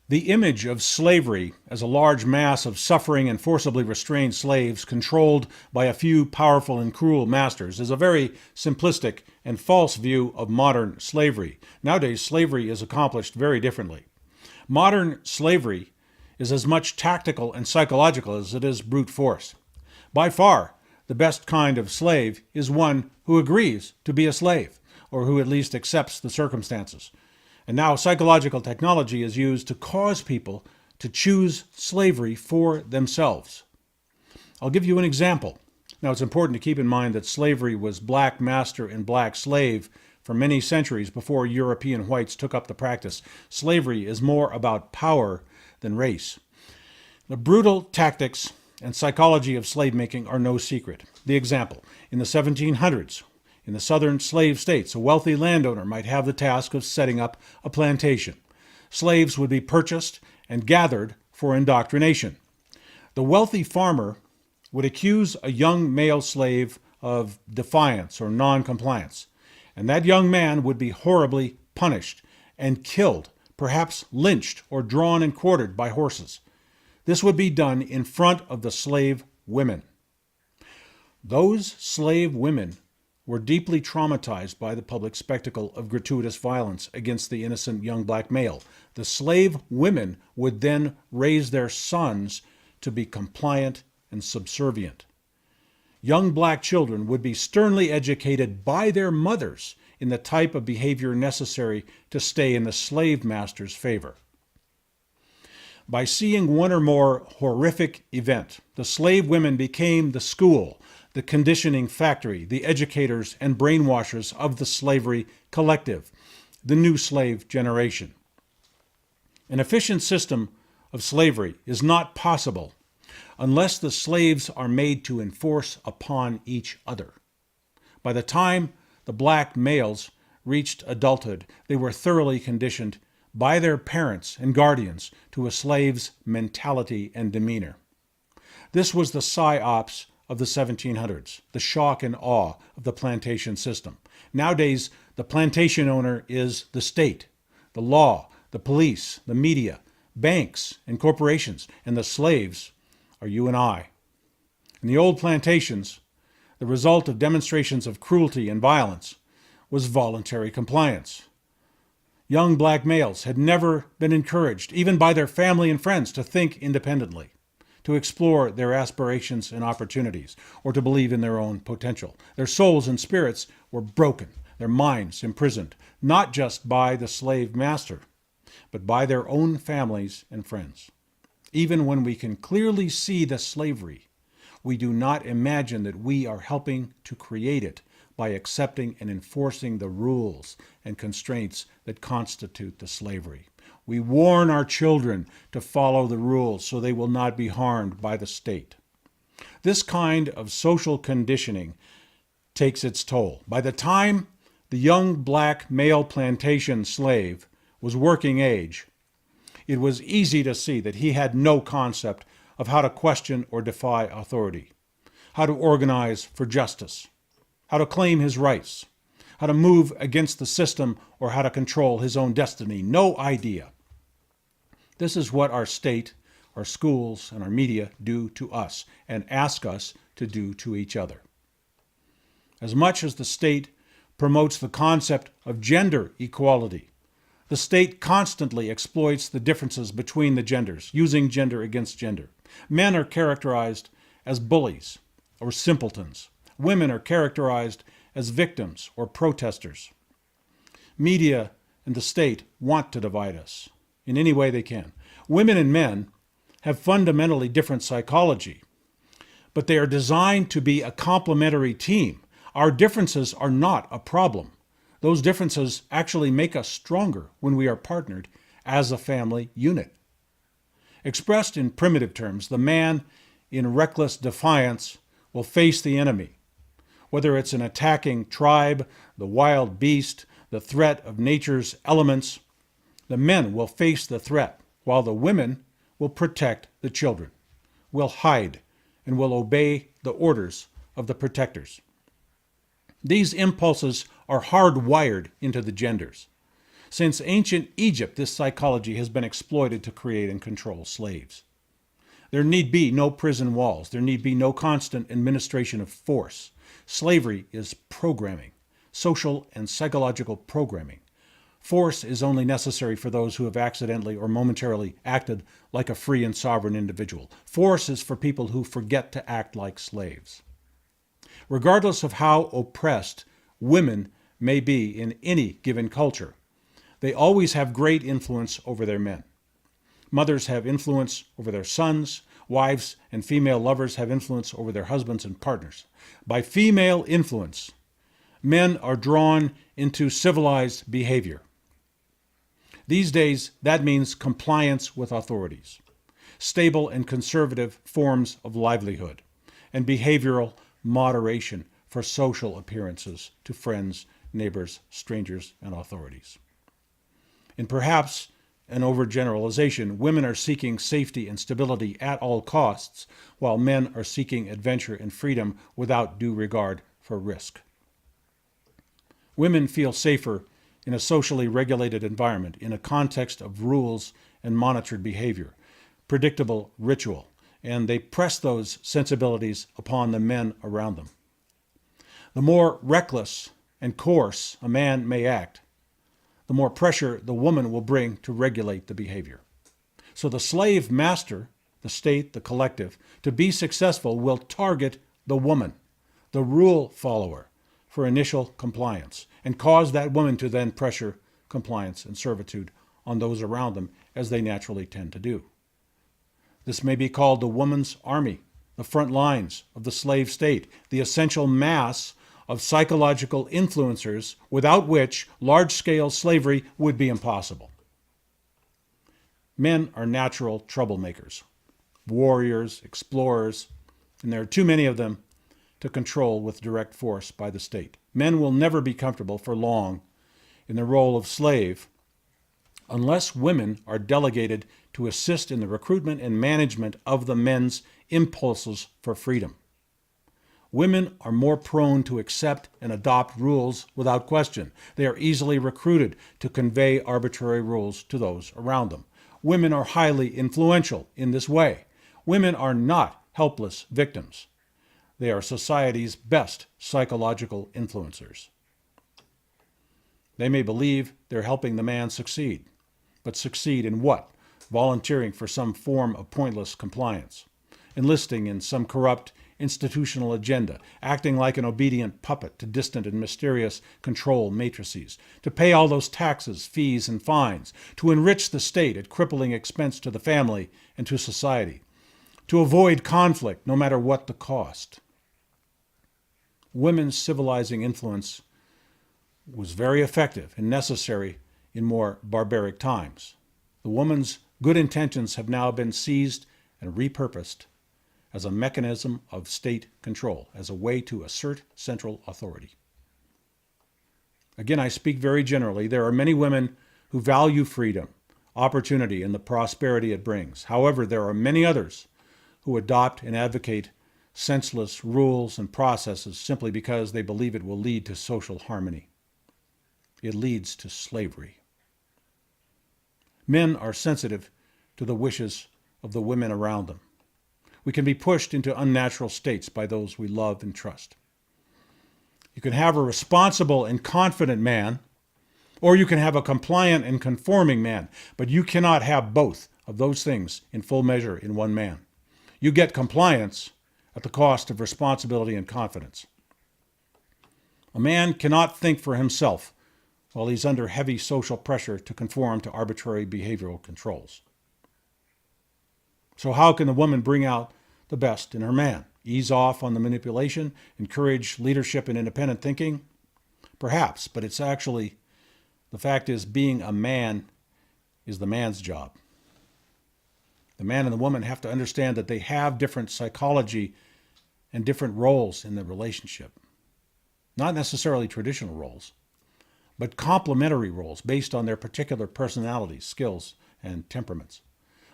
The image of slavery as a large mass of suffering and forcibly restrained slaves controlled by a few powerful and cruel masters is a very simplistic and false view of modern slavery. Nowadays, slavery is accomplished very differently. Modern slavery is as much tactical and psychological as it is brute force. By far, the best kind of slave is one who agrees to be a slave, or who at least accepts the circumstances. And now psychological technology is used to cause people to choose slavery for themselves. I'll give you an example. Now, it's important to keep in mind that slavery was black master and black slave for many centuries before European whites took up the practice. Slavery is more about power than race. The brutal tactics and psychology of slave making are no secret. The example, in the 1700s, in the southern slave states, a wealthy landowner might have the task of setting up a plantation. Slaves would be purchased and gathered for indoctrination. The wealthy farmer would accuse a young male slave of defiance or non-compliance, and that young man would be horribly punished and killed, perhaps lynched or drawn and quartered by horses. This would be done in front of the slave women. Those slave women were deeply traumatized by the public spectacle of gratuitous violence against the innocent young black male. The slave women would then raise their sons to be compliant and subservient. Young black children would be sternly educated by their mothers in the type of behavior necessary to stay in the slave master's favor. By seeing one or more horrific event, the slave women became the school, the conditioning factory, the educators and brainwashers of the slavery collective, the new slave generation. An efficient system of slavery is not possible unless the slaves are made to enforce upon each other. By the time the black males reached adulthood, they were thoroughly conditioned by their parents and guardians to a slave's mentality and demeanor. This was the psyops of the 1700s, the shock and awe of the plantation system. Nowadays, the plantation owner is the state, the law, the police, the media, banks, and corporations, and the slaves are you and I. In the old plantations, the result of demonstrations of cruelty and violence was voluntary compliance. Young black males had never been encouraged, even by their family and friends, to think independently, to explore their aspirations and opportunities, or to believe in their own potential. Their souls and spirits were broken, their minds imprisoned, not just by the slave master, but by their own families and friends. Even when we can clearly see the slavery, we do not imagine that we are helping to create it by accepting and enforcing the rules and constraints that constitute the slavery. We warn our children to follow the rules so they will not be harmed by the state. This kind of social conditioning takes its toll. By the time the young black male plantation slave was working age, it was easy to see that he had no concept of how to question or defy authority, how to organize for justice, how to claim his rights, how to move against the system, or how to control his own destiny. No idea. This is what our state, our schools, and our media do to us and ask us to do to each other. As much as the state promotes the concept of gender equality, the state constantly exploits the differences between the genders, using gender against gender. Men are characterized as bullies or simpletons. Women are characterized as victims or protesters. Media and the state want to divide us in any way they can. Women and men have fundamentally different psychology, but they are designed to be a complementary team. Our differences are not a problem. Those differences actually make us stronger when we are partnered as a family unit. Expressed in primitive terms, the man in reckless defiance will face the enemy. Whether it's an attacking tribe, the wild beast, the threat of nature's elements, the men will face the threat, while the women will protect the children, will hide, and will obey the orders of the protectors. These impulses are hardwired into the genders. Since ancient Egypt, this psychology has been exploited to create and control slaves. There need be no prison walls. There need be no constant administration of force. Slavery is programming, social and psychological programming. Force is only necessary for those who have accidentally or momentarily acted like a free and sovereign individual. Force is for people who forget to act like slaves. Regardless of how oppressed women may be in any given culture, they always have great influence over their men. Mothers have influence over their sons. Wives and female lovers have influence over their husbands and partners. By female influence, men are drawn into civilized behavior. These days, that means compliance with authorities, stable and conservative forms of livelihood, and behavioral moderation for social appearances to friends, neighbors, strangers, and authorities. In perhaps an overgeneralization, women are seeking safety and stability at all costs, while men are seeking adventure and freedom without due regard for risk. Women feel safer in a socially regulated environment, in a context of rules and monitored behavior, predictable ritual, and they press those sensibilities upon the men around them. The more reckless and coarse a man may act, the more pressure the woman will bring to regulate the behavior. So the slave master, the state, the collective, to be successful will target the woman, the rule follower, for initial compliance, and cause that woman to then pressure compliance and servitude on those around them, as they naturally tend to do. This may be called the woman's army, the front lines of the slave state, the essential mass of psychological influencers without which large-scale slavery would be impossible. Men are natural troublemakers, warriors, explorers, and there are too many of them to control with direct force by the state. Men will never be comfortable for long in the role of slave unless women are delegated to assist in the recruitment and management of the men's impulses for freedom. Women are more prone to accept and adopt rules without question. They are easily recruited to convey arbitrary rules to those around them. Women are highly influential in this way. Women are not helpless victims. They are society's best psychological influencers. They may believe they're helping the man succeed, but succeed in what? Volunteering for some form of pointless compliance, enlisting in some corrupt institutional agenda, acting like an obedient puppet to distant and mysterious control matrices, to pay all those taxes, fees, and fines, to enrich the state at crippling expense to the family and to society, to avoid conflict no matter what the cost. Women's civilizing influence was very effective and necessary in more barbaric times. The woman's good intentions have now been seized and repurposed as a mechanism of state control, as a way to assert central authority. Again, I speak very generally. There are many women who value freedom, opportunity, and the prosperity it brings. However, there are many others who adopt and advocate senseless rules and processes simply because they believe it will lead to social harmony. It leads to slavery. Men are sensitive to the wishes of the women around them. We can be pushed into unnatural states by those we love and trust. You can have a responsible and confident man, or you can have a compliant and conforming man, but you cannot have both of those things in full measure in one man. You get compliance at the cost of responsibility and confidence. A man cannot think for himself while he's under heavy social pressure to conform to arbitrary behavioral controls. So how can the woman bring out the best in her man? Ease off on the manipulation, encourage leadership and independent thinking? Perhaps, but it's actually, the fact is, being a man is the man's job. The man and the woman have to understand that they have different psychology and different roles in the relationship. Not necessarily traditional roles, but complementary roles based on their particular personalities, skills, and temperaments.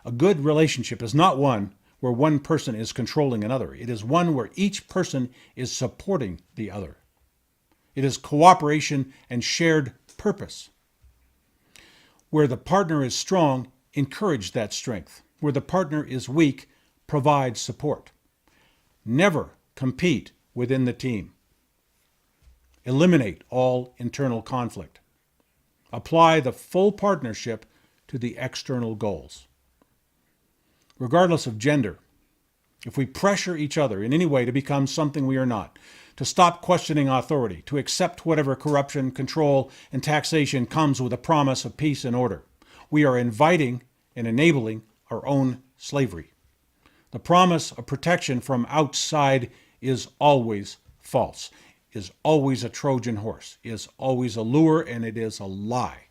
A good relationship is not one where one person is controlling another. It is one where each person is supporting the other. It is cooperation and shared purpose. Where the partner is strong, encourage that strength. Where the partner is weak, provide support. Never compete within the team. Eliminate all internal conflict. Apply the full partnership to the external goals. Regardless of gender, if we pressure each other in any way to become something we are not, to stop questioning authority, to accept whatever corruption, control, and taxation comes with a promise of peace and order, we are inviting and enabling our own slavery. The promise of protection from outside is always false, is always a Trojan horse, is always a lure, and it is a lie.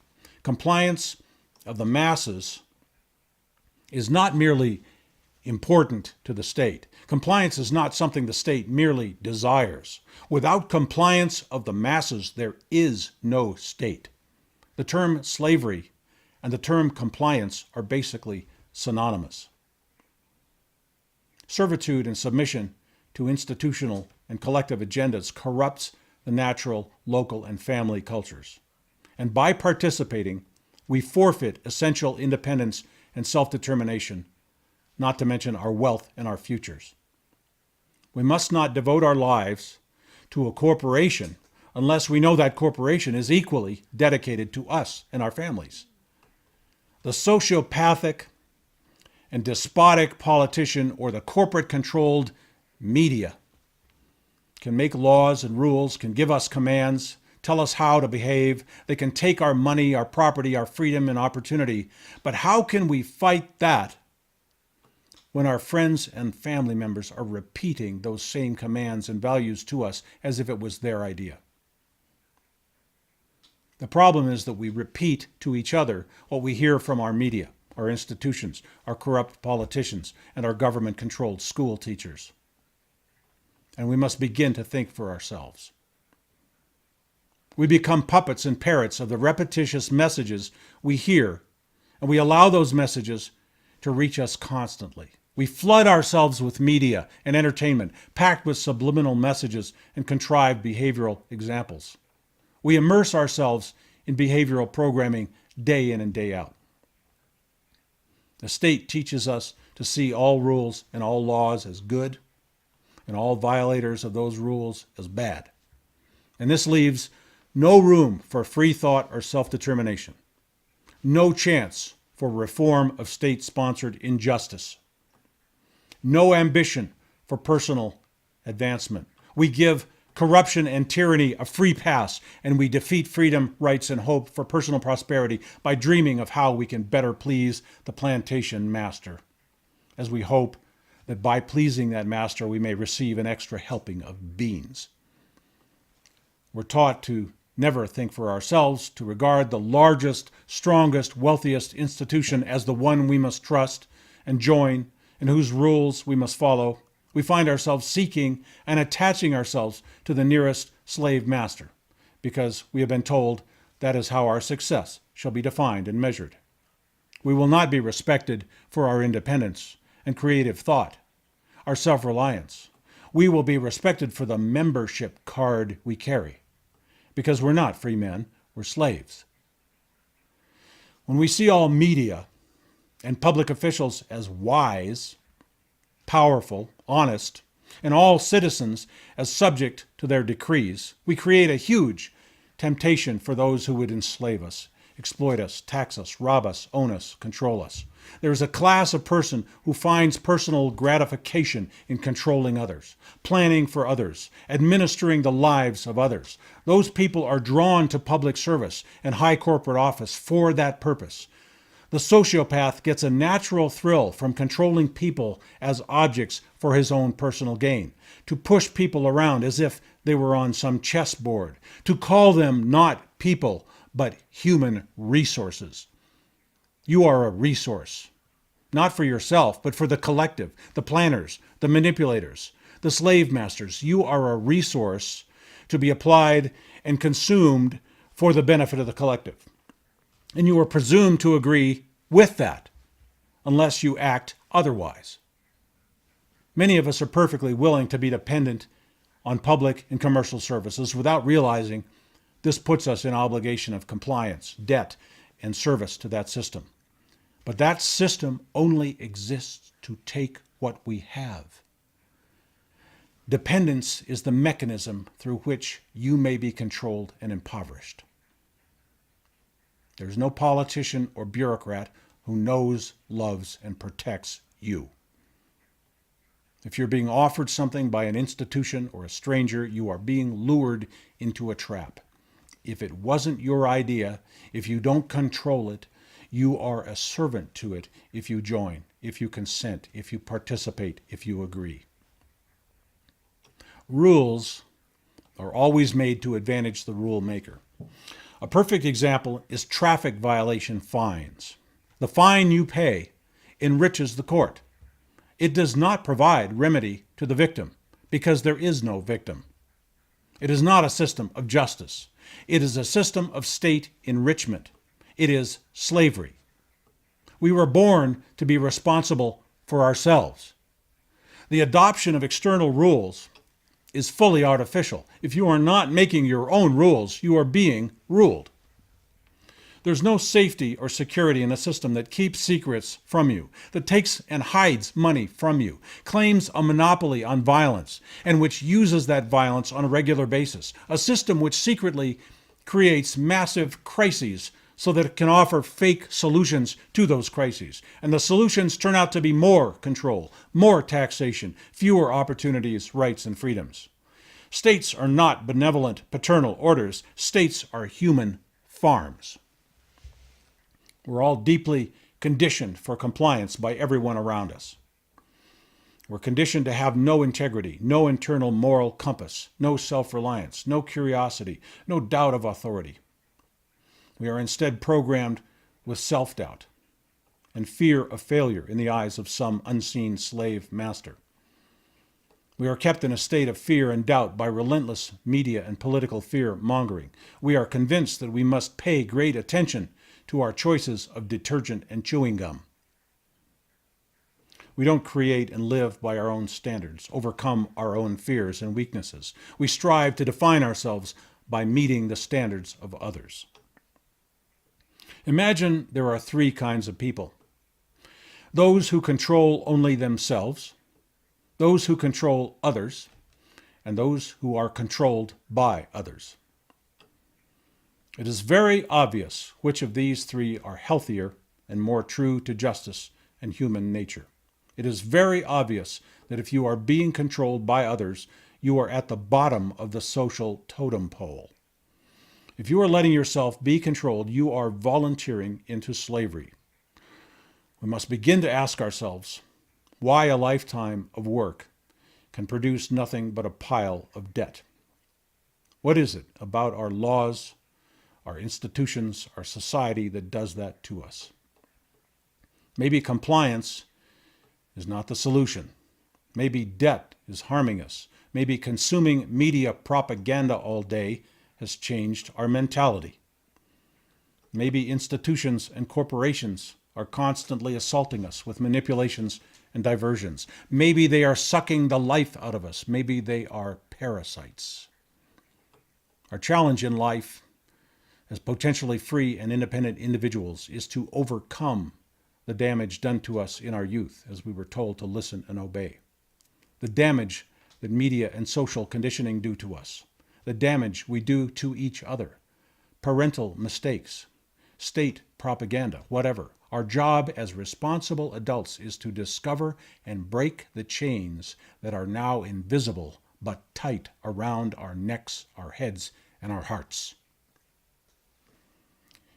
Compliance of the masses is not merely important to the state. Compliance is not something the state merely desires. Without compliance of the masses, there is no state. The term slavery and the term compliance are basically synonymous. Servitude and submission to institutional and collective agendas corrupts the natural, local, and family cultures. And by participating, we forfeit essential independence and self-determination, not to mention our wealth and our futures. We must not devote our lives to a corporation unless we know that corporation is equally dedicated to us and our families. The sociopathic and despotic politician or the corporate-controlled media can make laws and rules, can give us commands, tell us how to behave. They can take our money, our property, our freedom, and opportunity. But how can we fight that when our friends and family members are repeating those same commands and values to us as if it was their idea? The problem is that we repeat to each other what we hear from our media, our institutions, our corrupt politicians, and our government-controlled school teachers. And we must begin to think for ourselves. We become puppets and parrots of the repetitious messages we hear, and we allow those messages to reach us constantly. We flood ourselves with media and entertainment, packed with subliminal messages and contrived behavioral examples. We immerse ourselves in behavioral programming day in and day out. The state teaches us to see all rules and all laws as good, and all violators of those rules as bad. And this leaves no room for free thought or self-determination. No chance for reform of state-sponsored injustice. No ambition for personal advancement. We give corruption and tyranny a free pass, and we defeat freedom, rights, and hope for personal prosperity by dreaming of how we can better please the plantation master, as we hope that by pleasing that master we may receive an extra helping of beans. We're taught to never think for ourselves, to regard the largest, strongest, wealthiest institution as the one we must trust and join, and whose rules we must follow. We find ourselves seeking and attaching ourselves to the nearest slave master, because we have been told that is how our success shall be defined and measured. We will not be respected for our independence and creative thought, our self-reliance. We will be respected for the membership card we carry, because we're not free men, we're slaves. When we see all media and public officials as wise, powerful, honest, and all citizens as subject to their decrees, we create a huge temptation for those who would enslave us, exploit us, tax us, rob us, own us, control us. There is a class of person who finds personal gratification in controlling others, planning for others, administering the lives of others. Those people are drawn to public service and high corporate office for that purpose. The sociopath gets a natural thrill from controlling people as objects for his own personal gain, to push people around as if they were on some chessboard, to call them not people, but human resources. You are a resource, not for yourself, but for the collective, the planners, the manipulators, the slave masters. You are a resource to be applied and consumed for the benefit of the collective. And you are presumed to agree with that, unless you act otherwise. Many of us are perfectly willing to be dependent on public and commercial services without realizing this puts us in obligation of compliance, debt, and service to that system. But that system only exists to take what we have. Dependence is the mechanism through which you may be controlled and impoverished. There's no politician or bureaucrat who knows, loves, and protects you. If you're being offered something by an institution or a stranger, you are being lured into a trap. If it wasn't your idea, if you don't control it, you are a servant to it if you join, if you consent, if you participate, if you agree. Rules are always made to advantage the rule maker. A perfect example is traffic violation fines. The fine you pay enriches the court. It does not provide remedy to the victim because there is no victim. It is not a system of justice. It is a system of state enrichment. It is slavery. We were born to be responsible for ourselves. The adoption of external rules is fully artificial. If you are not making your own rules, you are being ruled. There's no safety or security in a system that keeps secrets from you, that takes and hides money from you, claims a monopoly on violence, and which uses that violence on a regular basis. A system which secretly creates massive crises so that it can offer fake solutions to those crises. And the solutions turn out to be more control, more taxation, fewer opportunities, rights, and freedoms. States are not benevolent paternal orders. States are human farms. We're all deeply conditioned for compliance by everyone around us. We're conditioned to have no integrity, no internal moral compass, no self-reliance, no curiosity, no doubt of authority. We are instead programmed with self-doubt and fear of failure in the eyes of some unseen slave master. We are kept in a state of fear and doubt by relentless media and political fear-mongering. We are convinced that we must pay great attention to our choices of detergent and chewing gum. We don't create and live by our own standards, overcome our own fears and weaknesses. We strive to define ourselves by meeting the standards of others. Imagine there are three kinds of people: those who control only themselves, those who control others, and those who are controlled by others. It is very obvious which of these three are healthier and more true to justice and human nature. It is very obvious that if you are being controlled by others, you are at the bottom of the social totem pole. If you are letting yourself be controlled, you are volunteering into slavery. We must begin to ask ourselves why a lifetime of work can produce nothing but a pile of debt. What is it about our laws, our institutions, our society that does that to us? Maybe compliance is not the solution. Maybe debt is harming us. Maybe consuming media propaganda all day has changed our mentality. Maybe institutions and corporations are constantly assaulting us with manipulations and diversions. Maybe they are sucking the life out of us. Maybe they are parasites. Our challenge in life as potentially free and independent individuals is to overcome the damage done to us in our youth as we were told to listen and obey. The damage that media and social conditioning do to us. The damage we do to each other. Parental mistakes. State propaganda, whatever. Our job as responsible adults is to discover and break the chains that are now invisible but tight around our necks, our heads, and our hearts.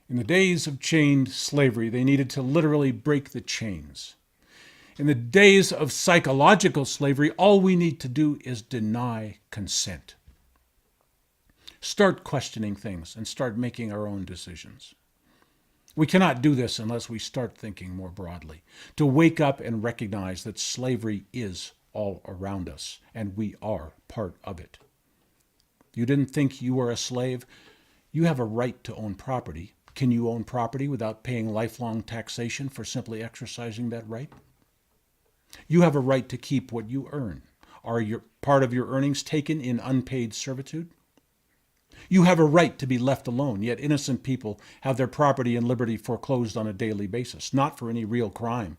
In the days of chained slavery, they needed to literally break the chains. In the days of psychological slavery, all we need to do is deny consent. Start questioning things and start making our own decisions. We cannot do this unless we start thinking more broadly, to wake up and recognize that slavery is all around us, and we are part of it. You didn't think you were a slave? You have a right to own property. Can you own property without paying lifelong taxation for simply exercising that right? You have a right to keep what you earn. Are part of your earnings taken in unpaid servitude? You have a right to be left alone, yet innocent people have their property and liberty foreclosed on a daily basis, not for any real crime,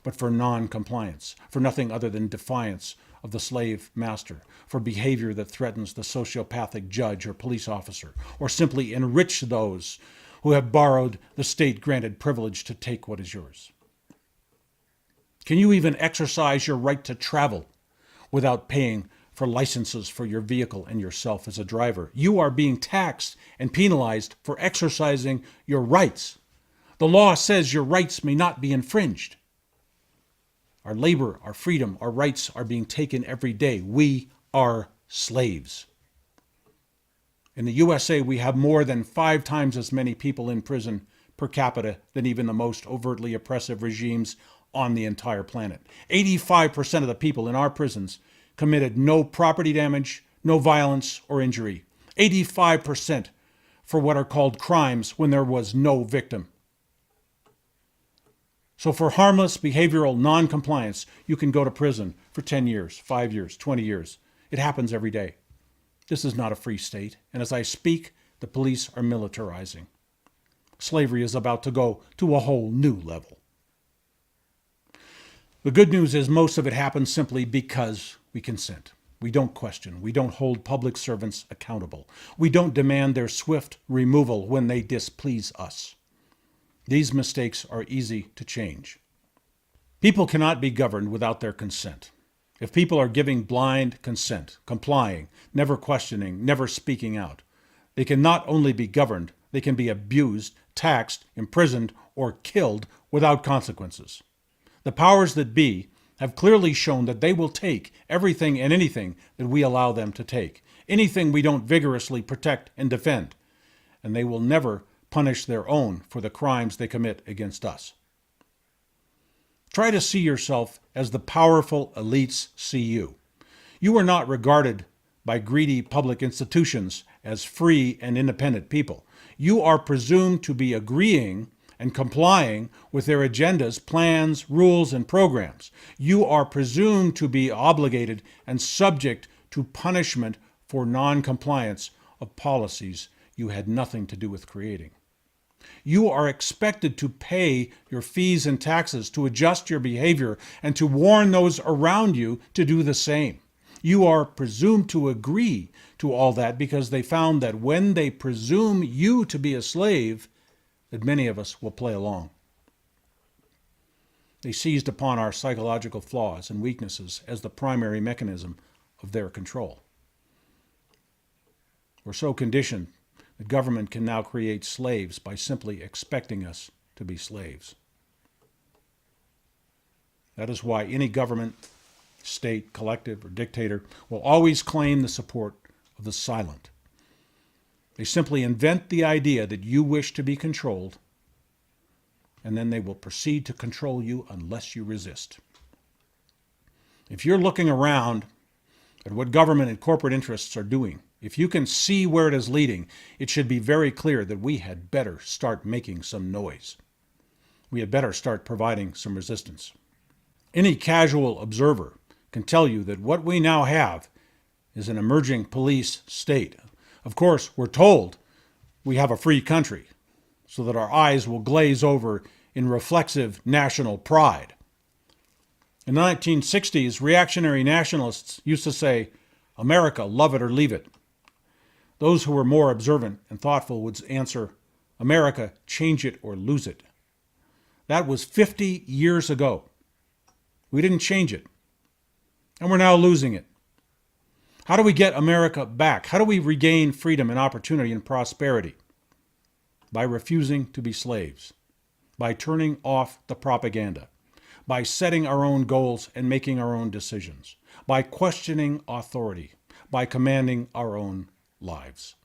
but for non-compliance, for nothing other than defiance of the slave master, for behavior that threatens the sociopathic judge or police officer, or simply enrich those who have borrowed the state-granted privilege to take what is yours. Can you even exercise your right to travel without paying for licenses for your vehicle and yourself as a driver? You are being taxed and penalized for exercising your rights. The law says your rights may not be infringed. Our labor, our freedom, our rights are being taken every day. We are slaves. In the USA, we have more than 5 times as many people in prison per capita than even the most overtly oppressive regimes on the entire planet. 85% of the people in our prisons committed no property damage, no violence or injury. 85% for what are called crimes when there was no victim. So for harmless behavioral non-compliance, you can go to prison for 10 years, 5 years, 20 years. It happens every day. This is not a free state, and as I speak, the police are militarizing. Slavery is about to go to a whole new level. The good news is most of it happens simply because we consent. We don't question. We don't hold public servants accountable. We don't demand their swift removal when they displease us. These mistakes are easy to change. People cannot be governed without their consent. If people are giving blind consent, complying, never questioning, never speaking out, they can not only be governed, they can be abused, taxed, imprisoned, or killed without consequences. The powers that be have clearly shown that they will take everything and anything that we allow them to take, anything we don't vigorously protect and defend, and they will never punish their own for the crimes they commit against us. Try to see yourself as the powerful elites see you. You are not regarded by greedy public institutions as free and independent people. You are presumed to be agreeing and complying with their agendas, plans, rules, and programs. You are presumed to be obligated and subject to punishment for non-compliance of policies you had nothing to do with creating. You are expected to pay your fees and taxes, to adjust your behavior, and to warn those around you to do the same. You are presumed to agree to all that because they found that when they presume you to be a slave, that many of us will play along. They seized upon our psychological flaws and weaknesses as the primary mechanism of their control. We're so conditioned that government can now create slaves by simply expecting us to be slaves. That is why any government, state, collective, or dictator will always claim the support of the silent. They simply invent the idea that you wish to be controlled, and then they will proceed to control you unless you resist. If you're looking around at what government and corporate interests are doing, if you can see where it is leading, it should be very clear that we had better start making some noise. We had better start providing some resistance. Any casual observer can tell you that what we now have is an emerging police state. Of course, we're told we have a free country, so that our eyes will glaze over in reflexive national pride. In the 1960s, reactionary nationalists used to say, "America, love it or leave it." Those who were more observant and thoughtful would answer, "America, change it or lose it." That was 50 years ago. We didn't change it, and we're now losing it. How do we get America back? How do we regain freedom and opportunity and prosperity? By refusing to be slaves, by turning off the propaganda, by setting our own goals and making our own decisions, by questioning authority, by commanding our own lives.